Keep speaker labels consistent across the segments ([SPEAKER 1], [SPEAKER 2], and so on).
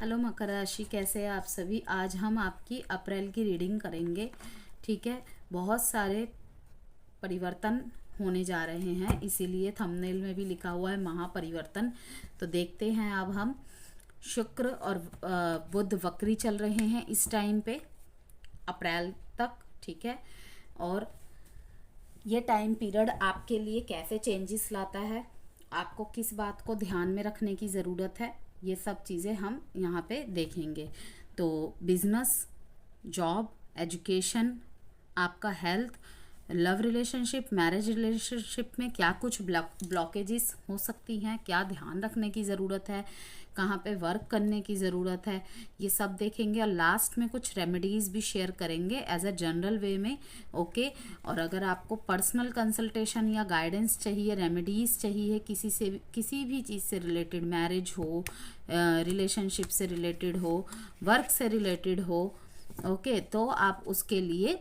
[SPEAKER 1] Hello मकर राशि, कैसे हैं आप सभी। आज हम आपकी अप्रैल की रीडिंग करेंगे। ठीक है, बहुत सारे परिवर्तन होने जा रहे हैं, इसीलिए थंबनेल में भी लिखा हुआ है महापरिवर्तन। तो देखते हैं अब हम। शुक्र और बुध वक्री चल रहे हैं इस टाइम पे अप्रैल तक। ठीक है, और ये टाइम पीरियड आपके लिए कैसे चेंजेस लाता है, आपको किस बात को ध्यान में रखने की ज़रूरत है, ये सब चीज़ें हम यहाँ पे देखेंगे। तो बिजनेस, जॉब, एजुकेशन, आपका health, love relationship, marriage relationship में क्या कुछ ब्लॉकेजेस हो सकती हैं, क्या ध्यान रखने की ज़रूरत है, कहाँ पे वर्क करने की ज़रूरत है, ये सब देखेंगे। और लास्ट में कुछ रेमेडीज़ भी शेयर करेंगे एज अ जनरल वे में। ओके, और अगर आपको पर्सनल कंसल्टेशन या गाइडेंस चाहिए, रेमेडीज़ चाहिए किसी भी चीज़ से रिलेटेड, मैरिज हो, रिलेशनशिप से रिलेटेड हो, वर्क से रिलेटेड हो, ओके, तो आप उसके लिए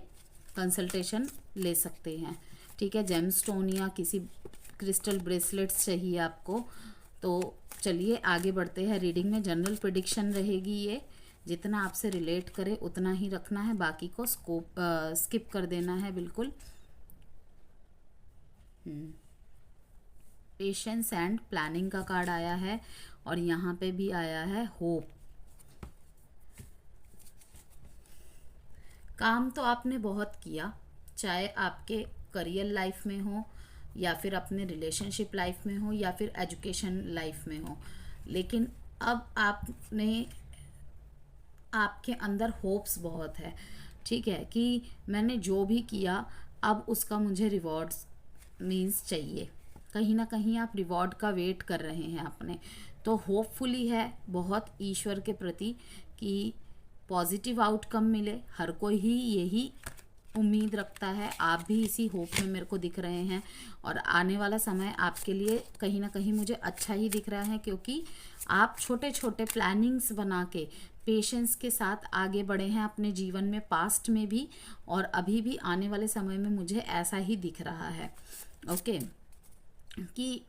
[SPEAKER 1] कंसल्टेशन ले सकते हैं। ठीक है, जेमस्टोन या किसी क्रिस्टल ब्रेसलेट्स चाहिए आपको, तो चलिए आगे बढ़ते हैं रीडिंग में। जनरल प्रेडिक्शन रहेगी ये, जितना आपसे रिलेट करे उतना ही रखना है, बाकी को स्किप कर देना है बिल्कुल। पेशेंस एंड प्लानिंग का कार्ड आया है और यहाँ पे भी आया है होप। काम तो आपने बहुत किया, चाहे आपके करियर लाइफ में हो या फिर अपने रिलेशनशिप लाइफ में हो या फिर एजुकेशन लाइफ में हो, लेकिन अब आपके अंदर होप्स बहुत है। ठीक है, कि मैंने जो भी किया अब उसका मुझे रिवॉर्ड्स मीन्स चाहिए। कहीं ना कहीं आप रिवॉर्ड का वेट कर रहे हैं अपने, तो होपफुली है बहुत ईश्वर के प्रति कि पॉजिटिव आउटकम मिले। हर कोई ही यही उम्मीद रखता है, आप भी इसी होप में मेरे को दिख रहे हैं। और आने वाला समय आपके लिए कहीं ना कहीं मुझे अच्छा ही दिख रहा है, क्योंकि आप छोटे छोटे प्लानिंग्स बना के पेशेंस के साथ आगे बढ़े हैं अपने जीवन में, पास्ट में भी और अभी भी आने वाले समय में मुझे ऐसा ही दिख रहा है। ओके, कि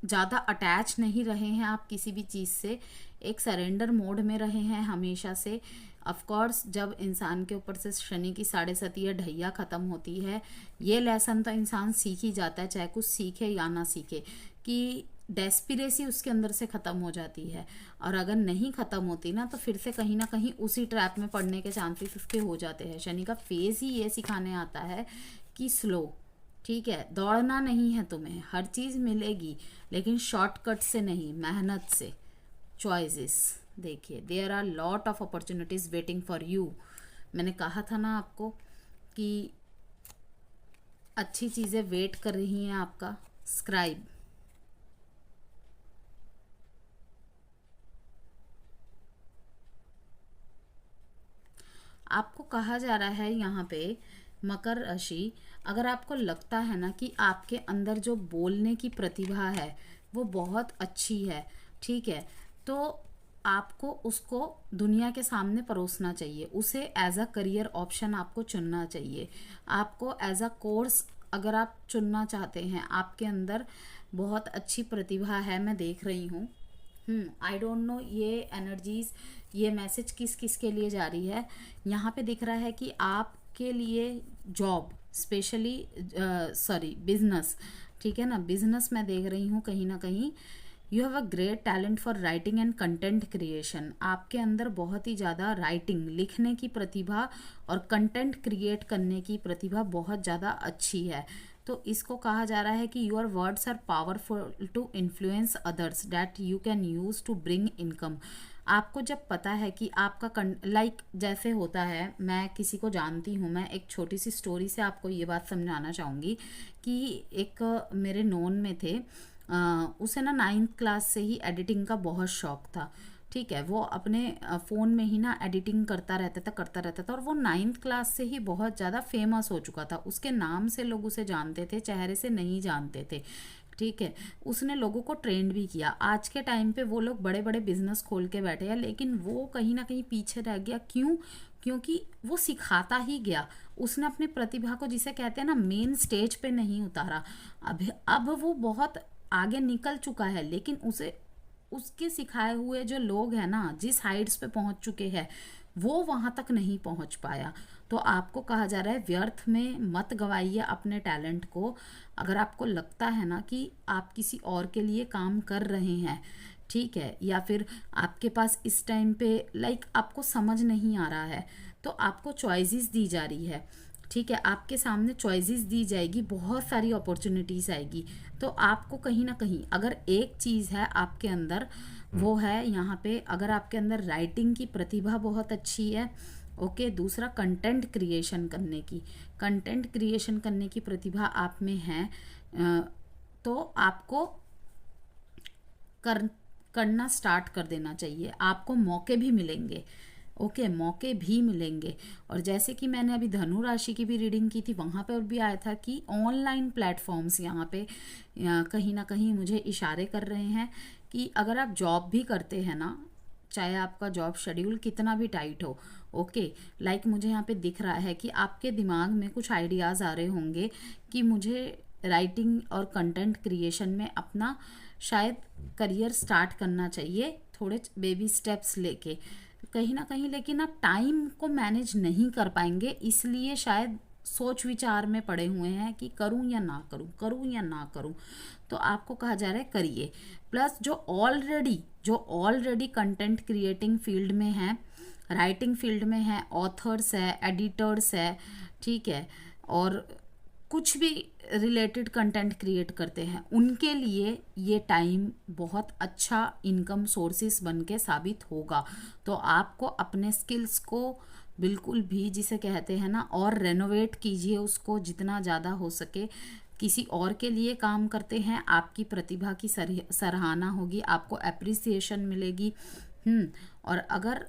[SPEAKER 1] ज़्यादा अटैच नहीं रहे हैं आप किसी भी चीज़ से, एक सरेंडर मोड में रहे हैं हमेशा से। ऑफ कोर्स जब इंसान के ऊपर से शनि की 7.5 या ढैया ख़त्म होती है, ये लेसन तो इंसान सीख ही जाता है, चाहे कुछ सीखे या ना सीखे, कि डेस्पिरेसी उसके अंदर से ख़त्म हो जाती है। और अगर नहीं ख़त्म होती ना, तो फिर से कहीं ना कहीं उसी ट्रैप में पड़ने के चांसेस उसके हो जाते हैं। शनि का फेज़ ही ये सिखाने आता है कि स्लो, ठीक है, दौड़ना नहीं है तुम्हें, हर चीज़ मिलेगी लेकिन शॉर्टकट से नहीं, मेहनत से। चॉइसेस देखिए, there are lot of opportunities waiting for you. मैंने कहा था ना आपको कि अच्छी चीज़ें वेट कर रही हैं आपका। स्क्राइब, आपको कहा जा रहा है यहाँ पे मकर राशि, अगर आपको लगता है ना कि आपके अंदर जो बोलने की प्रतिभा है वो बहुत अच्छी है, ठीक है, तो आपको उसको दुनिया के सामने परोसना चाहिए, उसे एज अ करियर ऑप्शन आपको चुनना चाहिए। आपको एज अ कोर्स अगर आप चुनना चाहते हैं, आपके अंदर बहुत अच्छी प्रतिभा है, मैं देख रही हूँ। आई डोंट नो ये एनर्जीज, ये मैसेज किस किस के लिए जा रही है। यहाँ पे दिख रहा है कि आपके लिए जॉब, स्पेशली सॉरी बिजनेस, ठीक है ना, बिजनेस मैं देख रही हूँ कहीं ना कहीं। You have a great talent for writing and content creation. आपके अंदर बहुत ही ज़्यादा राइटिंग, लिखने की प्रतिभा और कंटेंट क्रिएट करने की प्रतिभा बहुत ज़्यादा अच्छी है। तो इसको कहा जा रहा है कि your words are powerful to influence others that you can use to bring income. आपको जब पता है कि आपका लाइक जैसे होता है, मैं किसी को जानती हूँ, मैं एक छोटी सी स्टोरी से आपको ये बात समझाना चाहूँगी कि एक मेरे नोन में थे, उसे ना 9th क्लास से ही एडिटिंग का बहुत शौक था। ठीक है, वो अपने फ़ोन में ही ना एडिटिंग करता रहता था और वो 9th क्लास से ही बहुत ज़्यादा फेमस हो चुका था। उसके नाम से लोग उसे जानते थे, चेहरे से नहीं जानते थे। ठीक है, उसने लोगों को ट्रेंड भी किया। आज के टाइम पे वो लोग बड़े बड़े बिजनेस खोल के बैठे हैं, लेकिन वो कहीं ना कहीं पीछे रह गया। क्यों? क्योंकि वो सिखाता ही गया, उसने अपनी प्रतिभा को, जिसे कहते हैं ना, मेन स्टेज पे नहीं उतारा। अब वो बहुत आगे निकल चुका है, लेकिन उसे उसके सिखाए हुए जो लोग हैं ना, जिस हाइट्स पे पहुंच चुके हैं, वो वहां तक नहीं पहुंच पाया। तो आपको कहा जा रहा है व्यर्थ में मत गवाइए अपने टैलेंट को। अगर आपको लगता है ना कि आप किसी और के लिए काम कर रहे हैं, ठीक है, या फिर आपके पास इस टाइम पे आपको समझ नहीं आ रहा है, तो आपको चॉइसेस दी जा रही है, ठीक है, आपके सामने चॉइसेस दी जाएगी, बहुत सारी अपॉर्चुनिटीज़ आएगी। तो आपको कहीं ना कहीं अगर एक चीज़ है आपके अंदर, वो है यहाँ पे, अगर आपके अंदर राइटिंग की प्रतिभा बहुत अच्छी है, ओके, दूसरा कंटेंट क्रिएशन करने की प्रतिभा आप में है, तो आपको कर करना स्टार्ट कर देना चाहिए। आपको मौके भी मिलेंगे, ओके, मौके भी मिलेंगे। और जैसे कि मैंने अभी धनु राशि की भी रीडिंग की थी, वहाँ पर भी आया था कि ऑनलाइन प्लेटफॉर्म्स यहाँ पे कहीं ना कहीं मुझे इशारे कर रहे हैं कि अगर आप जॉब भी करते हैं ना, चाहे आपका जॉब शेड्यूल कितना भी टाइट हो, ओके, मुझे यहाँ पे दिख रहा है कि आपके दिमाग में कुछ आइडियाज़ आ रहे होंगे कि मुझे राइटिंग और कंटेंट क्रिएशन में अपना शायद करियर स्टार्ट करना चाहिए, थोड़े बेबी स्टेप्स लेके कहीं ना कहीं, लेकिन आप टाइम को मैनेज नहीं कर पाएंगे, इसलिए शायद सोच विचार में पड़े हुए हैं कि करूं या ना करूं, करूं या ना करूं। तो आपको कहा जा रहा है करिए। प्लस जो ऑलरेडी कंटेंट क्रिएटिंग फील्ड में है, राइटिंग फील्ड में है, ऑथर्स है, एडिटर्स है, ठीक है, और कुछ भी रिलेटेड कंटेंट क्रिएट करते हैं, उनके लिए ये टाइम बहुत अच्छा इनकम सोर्सेस बन के साबित होगा। तो आपको अपने स्किल्स को बिल्कुल भी, जिसे कहते हैं ना, और रेनोवेट कीजिए उसको जितना ज़्यादा हो सके। किसी और के लिए काम करते हैं, आपकी प्रतिभा की सराहना होगी, आपको एप्रिसिएशन मिलेगी। और अगर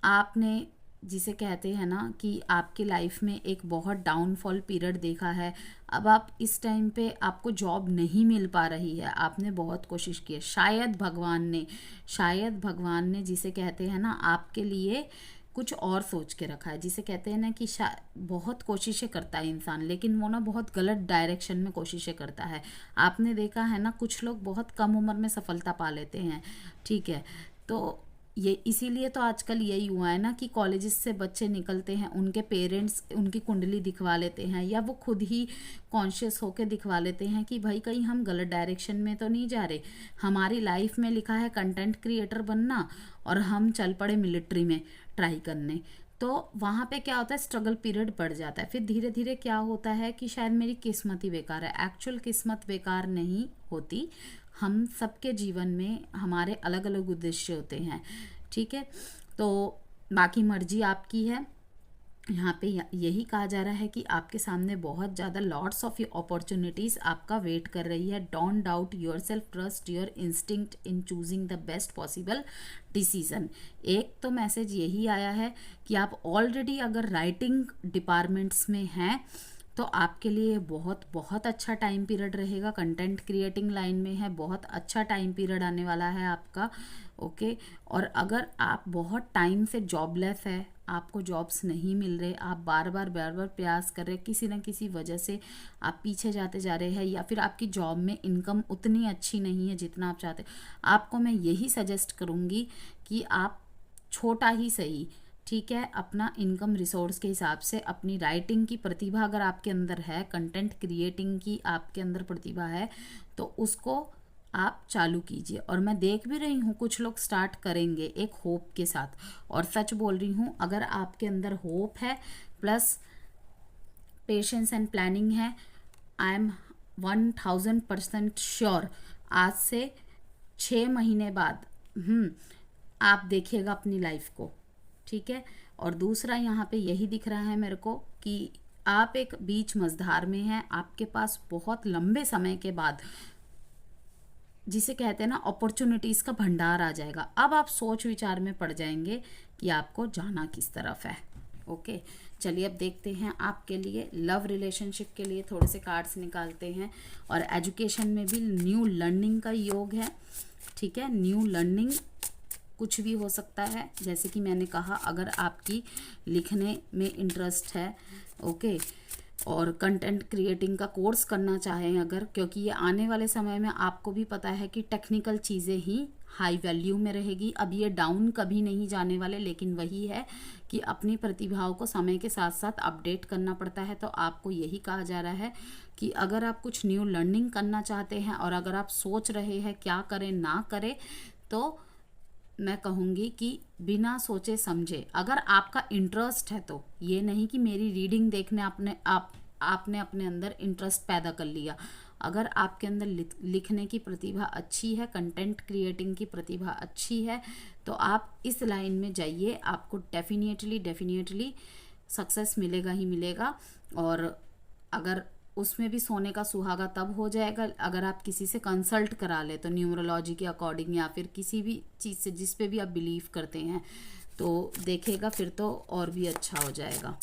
[SPEAKER 1] आपने, जिसे कहते हैं ना कि आपकी लाइफ में एक बहुत डाउनफॉल पीरियड देखा है, अब आप इस टाइम पे आपको जॉब नहीं मिल पा रही है, आपने बहुत कोशिश की है, शायद भगवान ने जिसे कहते हैं ना आपके लिए कुछ और सोच के रखा है, जिसे कहते हैं ना कि बहुत कोशिशें करता है इंसान, लेकिन वो ना बहुत गलत डायरेक्शन में कोशिशें करता है। आपने देखा है ना, कुछ लोग बहुत कम उम्र में सफलता पा लेते हैं, ठीक है, तो ये इसीलिए तो आजकल यही हुआ है ना कि कॉलेजेस से बच्चे निकलते हैं, उनके पेरेंट्स उनकी कुंडली दिखवा लेते हैं, या वो खुद ही कॉन्शियस होकर दिखवा लेते हैं कि भाई कहीं हम गलत डायरेक्शन में तो नहीं जा रहे, हमारी लाइफ में लिखा है कंटेंट क्रिएटर बनना, और हम चल पड़े मिलिट्री में ट्राई करने। तो वहाँ पे क्या होता है, स्ट्रगल पीरियड बढ़ जाता है, फिर धीरे धीरे क्या होता है कि शायद मेरी किस्मत ही बेकार है। एक्चुअल किस्मत बेकार नहीं होती, हम सबके जीवन में हमारे अलग अलग उद्देश्य होते हैं, ठीक है, तो बाकी मर्जी आपकी है। यहाँ पे यही कहा जा रहा है कि आपके सामने बहुत ज़्यादा लॉट्स ऑफ अपॉर्चुनिटीज़ आपका वेट कर रही है। Don't doubt your self, trust your instinct in choosing the best possible decision. एक तो मैसेज यही आया है कि आप ऑलरेडी अगर राइटिंग डिपार्टमेंट्स में हैं तो आपके लिए बहुत बहुत अच्छा टाइम पीरियड रहेगा। कंटेंट क्रिएटिंग लाइन में है, बहुत अच्छा टाइम पीरियड आने वाला है आपका, ओके। और अगर आप बहुत टाइम से जॉबलेस है, आपको जॉब्स नहीं मिल रहे, आप बार बार प्रयास कर रहे, किसी न किसी वजह से आप पीछे जाते जा रहे हैं, या फिर आपकी जॉब में इनकम उतनी अच्छी नहीं है जितना आप चाहते, आपको मैं यही सजेस्ट करूँगी कि आप छोटा ही सही, ठीक है, अपना इनकम रिसोर्स के हिसाब से अपनी राइटिंग की प्रतिभा अगर आपके अंदर है, कंटेंट क्रिएटिंग की आपके अंदर प्रतिभा है, तो उसको आप चालू कीजिए। और मैं देख भी रही हूँ कुछ लोग स्टार्ट करेंगे एक होप के साथ, और सच बोल रही हूँ, अगर आपके अंदर होप है प्लस पेशेंस एंड प्लानिंग है, आई एम 1000% श्योर आज से 6 महीने बाद आप देखिएगा अपनी लाइफ को, ठीक है। और दूसरा यहाँ पे यही दिख रहा है मेरे को कि आप एक बीच मझधार में हैं, आपके पास बहुत लंबे समय के बाद, जिसे कहते हैं ना, अपॉर्चुनिटीज़ का भंडार आ जाएगा। अब आप सोच विचार में पड़ जाएंगे कि आपको जाना किस तरफ है, ओके। चलिए अब देखते हैं आपके लिए लव रिलेशनशिप के लिए थोड़े से कार्ड्स निकालते हैं। और एजुकेशन में भी न्यू लर्निंग का योग है, ठीक है, न्यू लर्निंग कुछ भी हो सकता है। जैसे कि मैंने कहा, अगर आपकी लिखने में इंटरेस्ट है, ओके, और कंटेंट क्रिएटिंग का कोर्स करना चाहें अगर, क्योंकि ये आने वाले समय में आपको भी पता है कि टेक्निकल चीज़ें ही हाई वैल्यू में रहेगी। अब ये डाउन कभी नहीं जाने वाले, लेकिन वही है कि अपनी प्रतिभाओं को समय के साथ साथ अपडेट करना पड़ता है। तो आपको यही कहा जा रहा है कि अगर आप कुछ न्यू लर्निंग करना चाहते हैं और अगर आप सोच रहे हैं क्या करें ना करें, तो मैं कहूँगी कि बिना सोचे समझे अगर आपका इंटरेस्ट है, तो ये नहीं कि मेरी रीडिंग देखने आपने अपने अंदर इंटरेस्ट पैदा कर लिया। अगर आपके अंदर लिखने की प्रतिभा अच्छी है, कंटेंट क्रिएटिंग की प्रतिभा अच्छी है, तो आप इस लाइन में जाइए, आपको डेफिनेटली सक्सेस मिलेगा ही मिलेगा। और अगर उसमें भी सोने का सुहागा तब हो जाएगा अगर आप किसी से कंसल्ट करा ले, तो न्यूमरोलॉजी के अकॉर्डिंग या फिर किसी भी चीज़ से जिस पे भी आप बिलीव करते हैं, तो देखिएगा फिर तो और भी अच्छा हो जाएगा।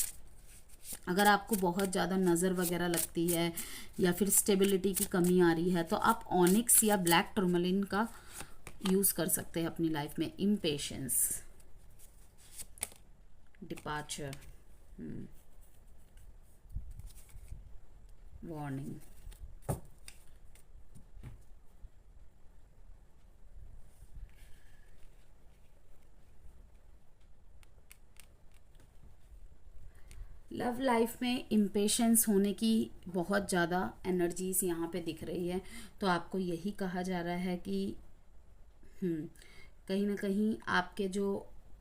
[SPEAKER 1] अगर आपको बहुत ज़्यादा नज़र वगैरह लगती है या फिर स्टेबिलिटी की कमी आ रही है, तो आप ऑनिक्स या ब्लैक टर्मलिन का यूज़ कर सकते हैं अपनी लाइफ में। Impatience, departure, warning, love life में इम्पेशेंस होने की बहुत ज़्यादा एनर्जीज यहाँ पे दिख रही है। तो आपको यही कहा जा रहा है कि कहीं ना कहीं आपके जो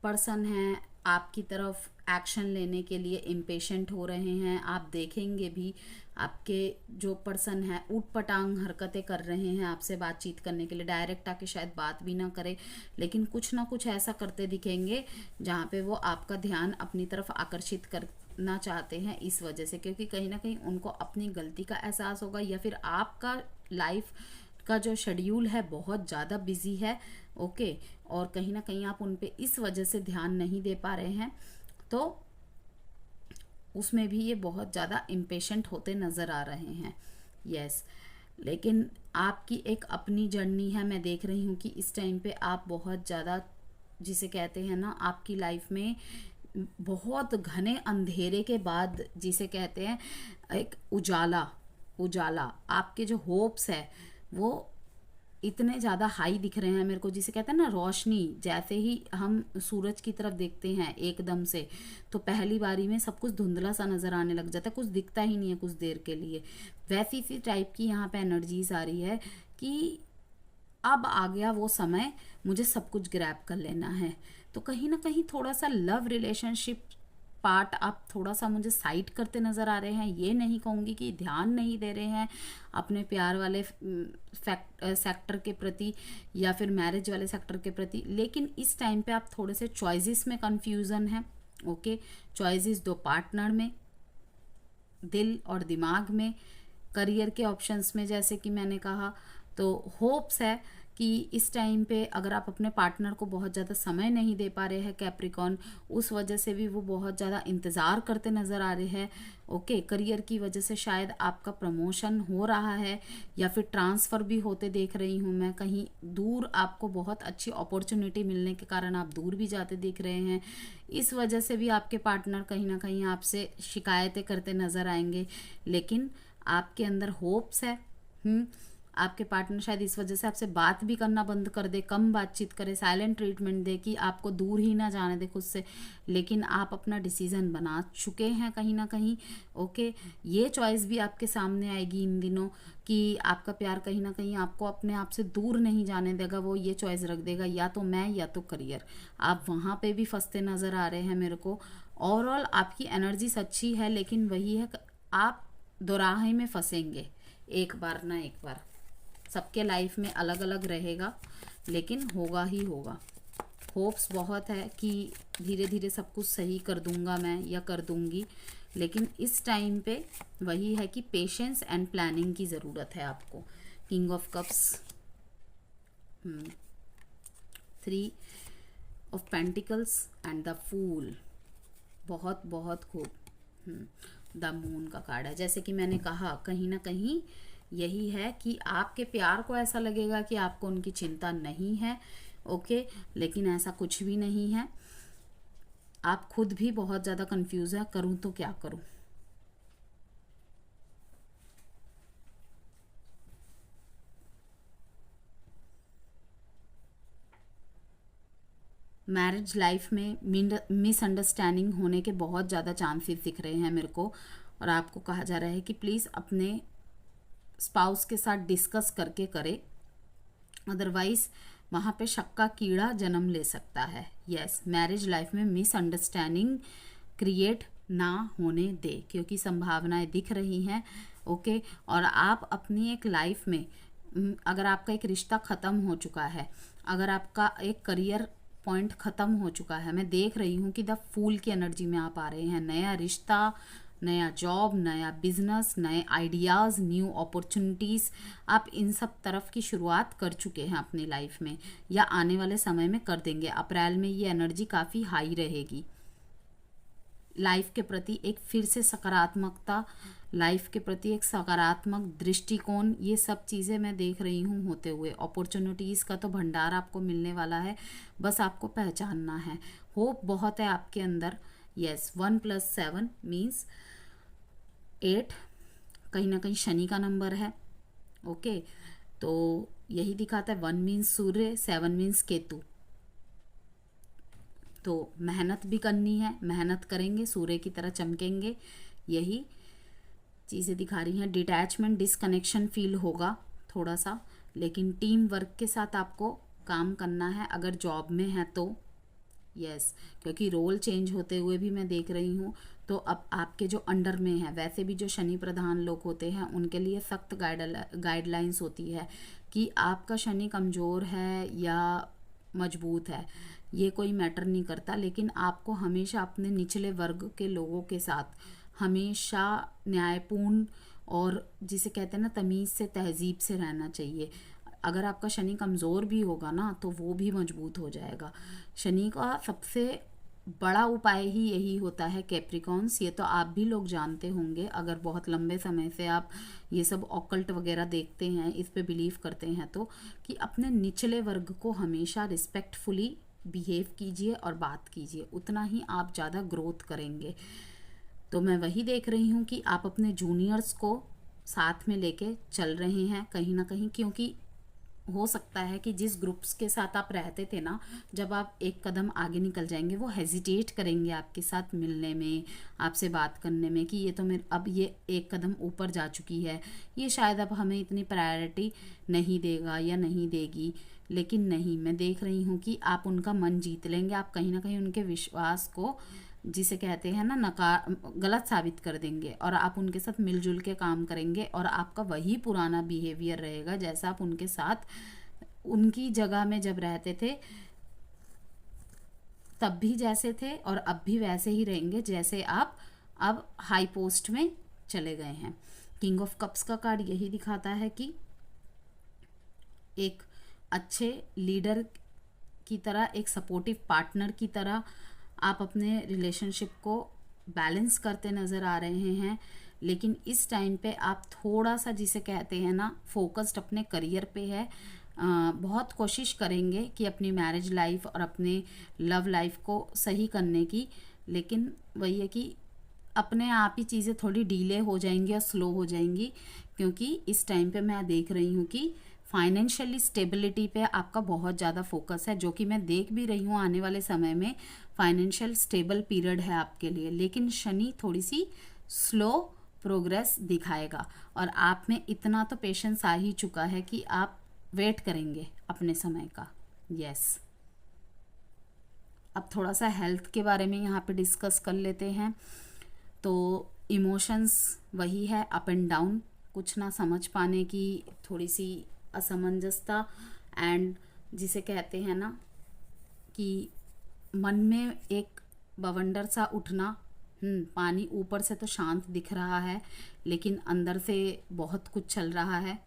[SPEAKER 1] पर्सन हैं आपकी तरफ एक्शन लेने के लिए इम्पेशेंट हो रहे हैं। आप देखेंगे भी आपके जो पर्सन है ऊट-पटांग हरकतें कर रहे हैं आपसे बातचीत करने के लिए, डायरेक्ट आके शायद बात भी ना करे, लेकिन कुछ ना कुछ ऐसा करते दिखेंगे जहाँ पे वो आपका ध्यान अपनी तरफ आकर्षित करना चाहते हैं इस वजह से, क्योंकि कहीं ना कहीं उनको अपनी गलती का एहसास होगा या फिर आपका लाइफ का जो शेड्यूल है बहुत ज़्यादा बिजी है। ओके, और कहीं ना कहीं आप उन पे इस वजह से ध्यान नहीं दे पा रहे हैं, तो उसमें भी ये बहुत ज़्यादा इम्पेशेंट होते नज़र आ रहे हैं। यस, लेकिन आपकी एक अपनी जर्नी है। मैं देख रही हूँ कि इस टाइम पे आप बहुत ज़्यादा, जिसे कहते हैं ना, आपकी लाइफ में बहुत घने अंधेरे के बाद जिसे कहते हैं एक उजाला, उजाला आपके जो होप्स है वो इतने ज़्यादा हाई दिख रहे हैं मेरे को, जिसे कहते हैं ना रोशनी। जैसे ही हम सूरज की तरफ देखते हैं एकदम से, तो पहली बारी में सब कुछ धुंधला सा नज़र आने लग जाता है, कुछ दिखता ही नहीं है कुछ देर के लिए। वैसी सी टाइप की यहाँ पे एनर्जीज आ रही है कि अब आ गया वो समय, मुझे सब कुछ ग्रैब कर लेना है। तो कहीं ना कहीं थोड़ा सा लव रिलेशनशिप पार्ट आप थोड़ा सा मुझे साइड करते नज़र आ रहे हैं। ये नहीं कहूँगी कि ध्यान नहीं दे रहे हैं अपने प्यार वाले सेक्टर के प्रति या फिर मैरिज वाले सेक्टर के प्रति, लेकिन इस टाइम पे आप थोड़े से चॉइसेस में कंफ्यूजन है। ओके, चॉइसेस दो पार्टनर में, दिल और दिमाग में, करियर के ऑप्शंस में, जैसे कि मैंने कहा। तो होप्स है कि इस टाइम पे अगर आप अपने पार्टनर को बहुत ज़्यादा समय नहीं दे पा रहे हैं कैप्रिकॉन, उस वजह से भी वो बहुत ज़्यादा इंतज़ार करते नज़र आ रहे हैं। ओके, करियर की वजह से शायद आपका प्रमोशन हो रहा है या फिर ट्रांसफ़र भी होते देख रही हूँ मैं। कहीं दूर आपको बहुत अच्छी अपॉर्चुनिटी मिलने के कारण आप दूर भी जाते दिख रहे हैं। इस वजह से भी आपके पार्टनर कहीं ना कहीं आपसे शिकायतें करते नज़र आएंगे, लेकिन आपके अंदर होप्स है। आपके पार्टनर शायद इस वजह से आपसे बात भी करना बंद कर दे, कम बातचीत करे, साइलेंट ट्रीटमेंट दे कि आपको दूर ही ना जाने दे खुद से, लेकिन आप अपना डिसीजन बना चुके हैं कहीं ना कहीं। ओके, ये चॉइस भी आपके सामने आएगी इन दिनों कि आपका प्यार कहीं ना कहीं आपको अपने आप से दूर नहीं जाने देगा। वो ये चॉइस रख देगा, या तो मैं या तो करियर। आप वहाँ पे भी फंसते नज़र आ रहे हैं मेरे को। ओवरऑल आपकी एनर्जी अच्छी है, लेकिन वही है आप दोराहे में फंसेंगे एक बार ना एक बार। सबके लाइफ में अलग अलग रहेगा, लेकिन होगा ही होगा। होप्स बहुत है कि धीरे धीरे सब कुछ सही कर दूंगा मैं या कर दूंगी, लेकिन इस टाइम पे वही है कि पेशेंस एंड प्लानिंग की ज़रूरत है आपको। King of cups, 3 of pentacles and the fool, बहुत बहुत खूब। द मून का कार्ड है। जैसे कि मैंने कहा, कहीं ना कहीं यही है कि आपके प्यार को ऐसा लगेगा कि आपको उनकी चिंता नहीं है। ओके, लेकिन ऐसा कुछ भी नहीं है। आप खुद भी बहुत ज़्यादा कंफ्यूज है, करूँ तो क्या करूँ। मैरिज लाइफ में मिसअंडरस्टैंडिंग होने के बहुत ज़्यादा चांसेस दिख रहे हैं मेरे को, और आपको कहा जा रहा है कि प्लीज़ अपने स्पाउस के साथ डिस्कस करके करें, अदरवाइज वहाँ पे शक का कीड़ा जन्म ले सकता है। यस, मैरिज लाइफ में मिसअंडरस्टैंडिंग क्रिएट ना होने दे, क्योंकि संभावनाएं दिख रही हैं। ओके, और आप अपनी एक लाइफ में अगर आपका एक रिश्ता ख़त्म हो चुका है, अगर आपका एक करियर पॉइंट ख़त्म हो चुका है, मैं देख रही हूँ कि द फूल की एनर्जी में आप आ रहे हैं। नया रिश्ता, नया जॉब, नया बिजनेस, नए आइडियाज़, न्यू अपॉर्चुनिटीज़, आप इन सब तरफ की शुरुआत कर चुके हैं अपनी लाइफ में, या आने वाले समय में कर देंगे। अप्रैल में ये एनर्जी काफ़ी हाई रहेगी। लाइफ के प्रति एक फिर से सकारात्मकता, लाइफ के प्रति एक सकारात्मक दृष्टिकोण, ये सब चीज़ें मैं देख रही हूँ होते हुए। अपॉर्चुनिटीज़ का तो भंडार आपको मिलने वाला है, बस आपको पहचानना है। होप बहुत है आपके अंदर। यस, 1 + 7 मीन्स 8, कहीं ना कहीं शनि का नंबर है। ओके, तो यही दिखाता है। 1 मीन्स सूर्य, 7 मीन्स केतु। तो मेहनत भी करनी है, मेहनत करेंगे, सूर्य की तरह चमकेंगे, यही चीज़ें दिखा रही हैं। डिटैचमेंट, डिसकनेक्शन फील होगा थोड़ा सा, लेकिन टीम वर्क के साथ आपको काम करना है अगर जॉब में है तो। यस, क्योंकि रोल चेंज होते हुए भी मैं देख रही हूँ। तो अब आपके जो अंडर में है, वैसे भी जो शनि प्रधान लोग होते हैं उनके लिए सख्त गाइडलाइंस होती है कि आपका शनि कमज़ोर है या मजबूत है, ये कोई मैटर नहीं करता, लेकिन आपको हमेशा अपने निचले वर्ग के लोगों के साथ हमेशा न्यायपूर्ण और जिसे कहते हैं ना तमीज़ से, तहजीब से रहना चाहिए। अगर आपका शनि कमज़ोर भी होगा ना तो वो भी मजबूत हो जाएगा। शनि का सबसे बड़ा उपाय ही यही होता है कैप्रिकॉन्स, ये तो आप भी लोग जानते होंगे अगर बहुत लंबे समय से आप ये सब ऑकल्ट वगैरह देखते हैं, इस पे बिलीव करते हैं, तो कि अपने निचले वर्ग को हमेशा रिस्पेक्टफुली बिहेव कीजिए और बात कीजिए, उतना ही आप ज़्यादा ग्रोथ करेंगे। तो मैं वही देख रही हूँ कि आप अपने जूनियर्स को साथ में लेके चल रहे हैं कहीं ना कहीं, क्योंकि हो सकता है कि जिस ग्रुप्स के साथ आप रहते थे ना, जब आप एक कदम आगे निकल जाएंगे वो हेजिटेट करेंगे आपके साथ मिलने में, आपसे बात करने में, कि ये तो मेरे अब ये एक कदम ऊपर जा चुकी है, ये शायद अब हमें इतनी प्रायोरिटी नहीं देगा या नहीं देगी। लेकिन नहीं, मैं देख रही हूँ कि आप उनका मन जीत लेंगे, आप कहीं ना कहीं उनके विश्वास को, जिसे कहते हैं ना नकार, गलत साबित कर देंगे, और आप उनके साथ मिलजुल के काम करेंगे, और आपका वही पुराना बिहेवियर रहेगा जैसा आप उनके साथ उनकी जगह में जब रहते थे तब भी जैसे थे, और अब भी वैसे ही रहेंगे जैसे आप अब हाई पोस्ट में चले गए हैं। किंग ऑफ कप्स का कार्ड यही दिखाता है कि एक अच्छे लीडर की तरह, एक सपोर्टिव पार्टनर की तरह आप अपने रिलेशनशिप को बैलेंस करते नज़र आ रहे हैं। लेकिन इस टाइम पे आप थोड़ा सा, जिसे कहते हैं ना, फोकस्ड अपने करियर पे है। बहुत कोशिश करेंगे कि अपनी मैरिज लाइफ और अपने लव लाइफ को सही करने की, लेकिन वही है कि अपने आप ही चीज़ें थोड़ी डीले हो जाएंगी और स्लो हो जाएंगी, क्योंकि इस टाइम पे मैं देख रही हूँ कि फाइनेंशियली स्टेबिलिटी पे आपका बहुत ज़्यादा फोकस है, जो कि मैं देख भी रही हूँ आने वाले समय में फाइनेंशियल स्टेबल पीरियड है आपके लिए। लेकिन शनि थोड़ी सी स्लो प्रोग्रेस दिखाएगा, और आप में इतना तो पेशेंस आ ही चुका है कि आप वेट करेंगे अपने समय का। यस, अब थोड़ा सा हेल्थ के बारे में यहाँ पे डिस्कस कर लेते हैं। तो इमोशंस वही है, अप एंड डाउन, कुछ ना समझ पाने की थोड़ी सी असमंजसता, एंड जिसे कहते हैं ना कि मन में एक बवंडर सा उठना। पानी ऊपर से तो शांत दिख रहा है, लेकिन अंदर से बहुत कुछ चल रहा है।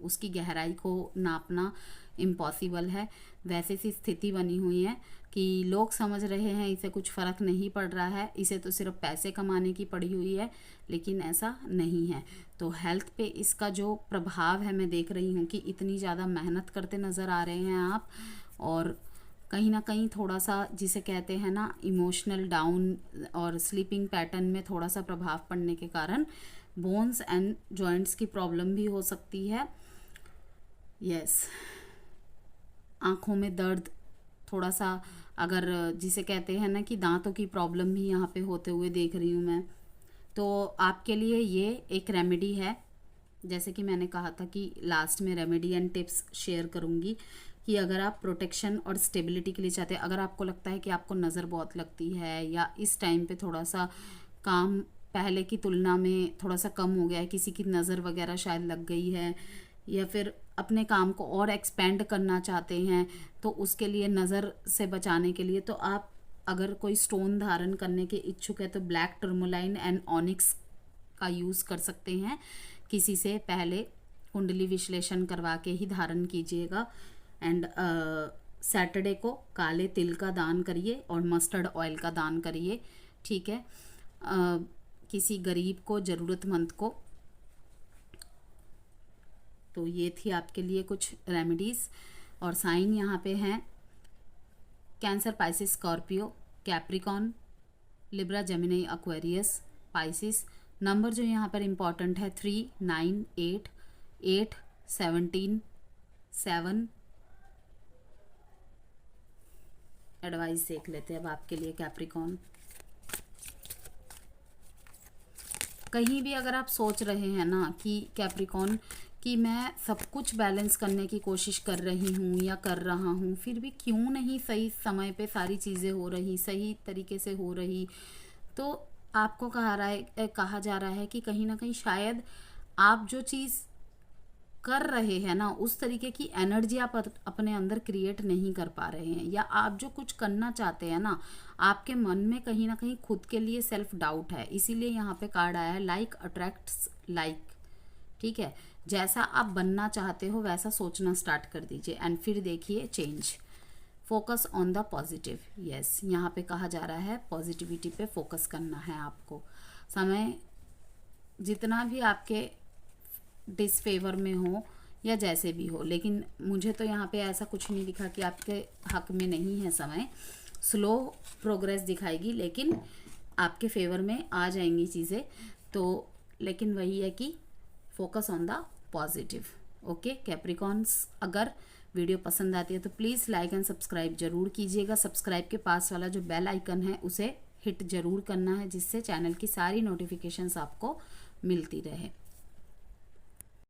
[SPEAKER 1] उसकी गहराई को नापना इम्पॉसिबल है। वैसे सी स्थिति बनी हुई है कि लोग समझ रहे हैं इसे कुछ फ़र्क नहीं पड़ रहा है, इसे तो सिर्फ पैसे कमाने की पड़ी हुई है, लेकिन ऐसा नहीं है। तो हेल्थ पे इसका जो प्रभाव है, मैं देख रही हूँ कि इतनी ज़्यादा मेहनत करते नज़र आ रहे हैं आप, और कहीं ना कहीं थोड़ा सा, जिसे कहते हैं ना, इमोशनल डाउन और स्लीपिंग पैटर्न में थोड़ा सा प्रभाव पड़ने के कारण बोन्स एंड जॉइंट्स की प्रॉब्लम भी हो सकती है। यस, आँखों में दर्द थोड़ा सा, अगर जिसे कहते हैं ना कि दांतों की प्रॉब्लम भी यहाँ पे होते हुए देख रही हूँ मैं, तो आपके लिए ये एक रेमेडी है। जैसे कि मैंने कहा था कि लास्ट में रेमेडी एंड टिप्स शेयर करूँगी, कि अगर आप प्रोटेक्शन और स्टेबिलिटी के लिए चाहते हैं, अगर आपको लगता है कि आपको नज़र बहुत लगती है या इस टाइम पे थोड़ा सा काम पहले की तुलना में थोड़ा सा कम हो गया है, किसी की नज़र वगैरह शायद लग गई है, या फिर अपने काम को और एक्सपेंड करना चाहते हैं, तो उसके लिए नज़र से बचाने के लिए तो आप अगर कोई स्टोन धारण करने के इच्छुक है तो ब्लैक टर्मोलाइन एंड ऑनिक्स का यूज़ कर सकते हैं। किसी से पहले कुंडली विश्लेषण करवा के ही धारण कीजिएगा। एंड सैटरडे को काले तिल का दान करिए और मस्टर्ड ऑयल का दान करिए, ठीक है। किसी गरीब को, ज़रूरतमंद को। तो ये थी आपके लिए कुछ रेमेडीज़। और साइन यहाँ पे हैं cancer, Pisces, Scorpio, Capricorn, Libra, Gemini, Aquarius, Pisces. Number जो यहाँ पर इम्पॉर्टेंट है 3, 9, 8, 8, 17, 7। एडवाइस देख लेते हैं अब आपके लिए कैप्रिकॉन। कहीं भी अगर आप सोच रहे हैं ना कि कैप्रिकॉन कि मैं सब कुछ बैलेंस करने की कोशिश कर रही हूँ या कर रहा हूँ, फिर भी क्यों नहीं सही समय पे सारी चीज़ें हो रही, सही तरीके से हो रही, तो आपको कहा जा रहा है कि कहीं ना कहीं शायद आप जो चीज़ कर रहे हैं ना उस तरीके की एनर्जी आप अपने अंदर क्रिएट नहीं कर पा रहे हैं, या आप जो कुछ करना चाहते हैं ना आपके मन में कहीं ना कहीं खुद के लिए सेल्फ डाउट है। इसीलिए यहाँ पे कार्ड आया है लाइक अट्रैक्ट्स लाइक, ठीक है। जैसा आप बनना चाहते हो वैसा सोचना स्टार्ट कर दीजिए एंड फिर देखिए change. Focus on the positive, yes, यहाँ पे कहा जा रहा है पॉजिटिविटी पे फोकस करना है आपको। समय जितना भी आपके डिसफेवर में हो या जैसे भी हो, लेकिन मुझे तो यहाँ पे ऐसा कुछ नहीं दिखा कि आपके हक में नहीं है समय। स्लो प्रोग्रेस दिखाएगी लेकिन आपके फेवर में आ जाएंगी चीज़ें। तो लेकिन वही है कि focus on the positive. Okay Capricorns, अगर वीडियो पसंद आती है तो प्लीज़ लाइक एंड सब्सक्राइब जरूर कीजिएगा। सब्सक्राइब के पास वाला जो बेल आइकन है उसे हिट जरूर करना है, जिससे चैनल की सारी नोटिफिकेशंस आपको मिलती रहे।